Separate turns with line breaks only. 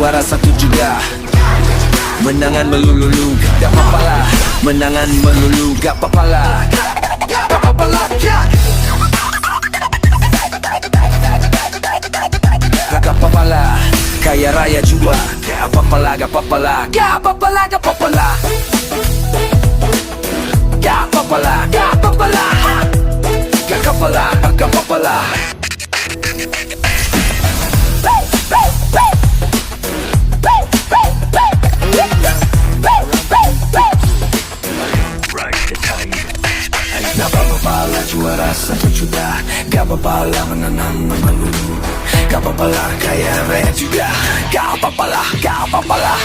juara satu juga. Menangan melulu, gak apa-apa lah. Menangan melulu, gak apa-apa lah. Gak apa-apa lah, yeah. Gak apa-apa lah, kaya raya juga. Gak apa-apa lah, gak apa-apa lah. Gak apa-apa lah, gak apa-apa lah. Gak apa-apa lah, gak apa-apa lah. Gak apa-apa lah, gak apa-apa lah. Gak apa-apa lah juara satu juga. Gak apa-apa lah menanam melulu. Gak apa-apa lah kaya raya juga. Gak apa-apa lah, gak apa-apa lah.